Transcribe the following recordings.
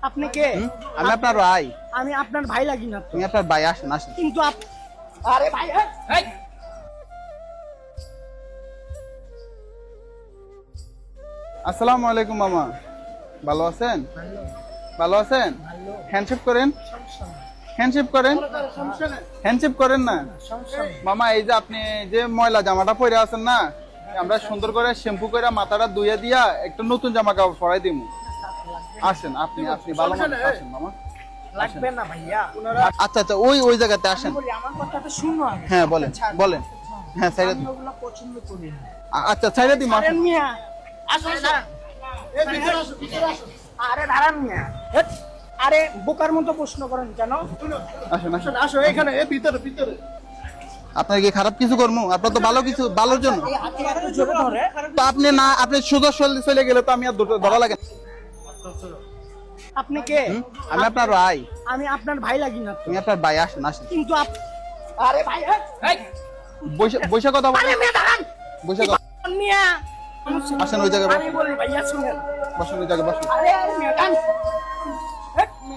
আপনি কে? আমি আপনার ভাই। আমি আপনার ভাই লাগি না তো। তুমি আপনার ভাই, আসেন আসেন। কিন্তু আরে ভাই, এই আসসালামু আলাইকুম মামা, ভালো আছেন? ভালো আছেন? হ্যান্ডশেক করেন, হ্যান্ডশেক করেন, হ্যান্ডশেক করেন না মামা। এই যে আপনি যে ময়লা জামাটা পরে আছেন না, আমরা সুন্দর করে শ্যাম্পু করে মাথাটা ধুয়ে দিয়া একটা নতুন জামা কাপড় পরাই দিব। আসেন, আপনি আপনি ভালো মানুষ, আসেন মামা। লাগবে না ভাইয়া। আচ্ছা আচ্ছা, ওই জায়গাতে আসেন। বলি আমার কথাটা শুনো আগে। হ্যাঁ বলেন বলেন। হ্যাঁ ছাইড়া আমি দিন। ওগুলো পছন্দ করি না। আচ্ছা ছাইড়া দিন। আরে মিয়া, আসো না। আরে দাঁড়ান মিয়া। হেৎ, আরে বোকার মতো প্রশ্ন করেন কেন? আসেন আসেন, আসো এখানে, ভিতরে ভিতরে। আপনার কি খারাপ কিছু করবো? আপনার তো ভালো কিছু, ভালোর জন্য। এই হাতে এত জোরে ধরে। তো আপনি না, আপনি সোজা চলে গেলে তো আমি আর ধরা লাগে না। আপনি কে? আমি আপনার ভাই। আমি আপনার ভাই লাগি না তো। তুমি আপনার ভাই, আসেন আসেন। কিন্তু আরে ভাই, এই বৈশা কথা আরে বলেন, মিয়া দাঁড়ান। বৈশা কথা। মিয়া আসেন ওই জায়গায় আমি বলি ভাইয়া শুনেন। বসেন, ওই জায়গায় বসেন। আরে মিয়া দাঁড়ান।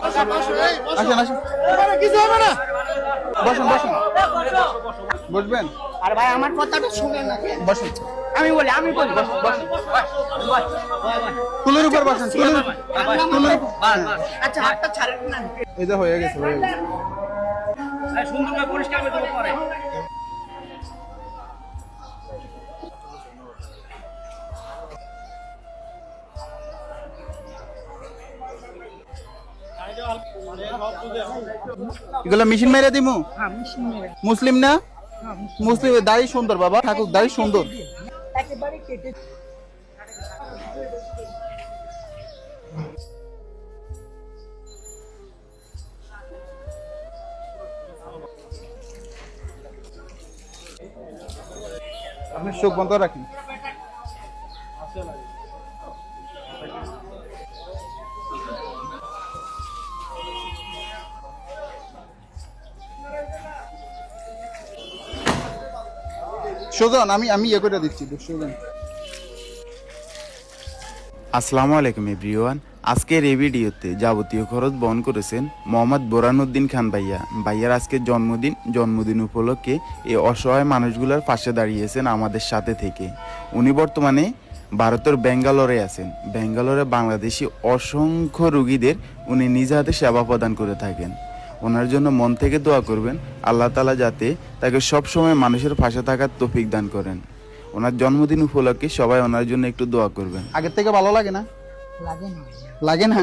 আসেন আসেন, কিছু হবে না। বসেন বসেন। বসবেন, আর ভাই আমার কথাটা শুনেন না। বসেন। আমি বলি টুলের উপর বসেন, টুলের উপর। আচ্ছা হাতটা ছাড়েন না। এই যে হয়ে গেছে, হয়ে গেছে। সুন্দর করে পরিষ্কার করে দেবো পরে। এগুলো মেশিন মেরে দিমু। হ্যাঁ মিশিং মেরে। মুসলিম না? মুসলিম, দাড়ি সুন্দর বাবা, ঠাকুর দাড়ি সুন্দর। একেবারে কেটে। আপনি চোখ বন্ধ রাখেন। সোজান, আমি ইয়ে করে দিচ্ছি, সোজান। আসসালামু আলাইকুম এভরিওয়ান। আজকের এই ভিডিওতে যাবতীয় খরচ বহন করেছেন মোহাম্মদ বোরানুদ্দিন খান ভাইয়া। ভাইয়ার আজকের জন্মদিন উপলক্ষে এই অসহায় মানুষগুলোর পাশে দাঁড়িয়েছেন আমাদের সাথে থেকে। উনি বর্তমানে ভারতের ব্যাঙ্গালোরে আছেন। ব্যাঙ্গালোরে বাংলাদেশি অসংখ্য রুগীদের উনি নিজ হাতে সেবা প্রদান করে থাকেন। ওনার জন্য মন থেকে দোয়া করবেন, আল্লাহ তাআলা যাতে তাকে সবসময় মানুষের পাশে থাকার তৌফিক দান করেন। ওনার জন্মদিন উপলক্ষে সবাই ওনার জন্য একটু দোয়া করবেন। আগের থেকে ভালো লাগে না? লাগে না। লাগে না?